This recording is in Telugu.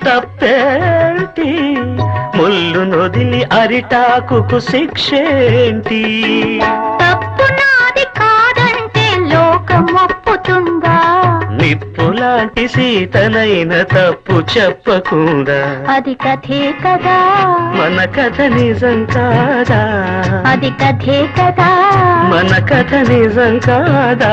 తప్పేంటి, ముళ్ళు నొదిలి అరిటాకుకు శిక్షేంటి? తప్పు నాది కాదంటే లోకం ఒప్పుతుందా? నిప్పులాంటి సీతనైన తప్పు చెప్పకుండా. అది కథే కదా, మన కథ నిజం కాదా? అది కథే కదా, మన కథ నిజం కాదా?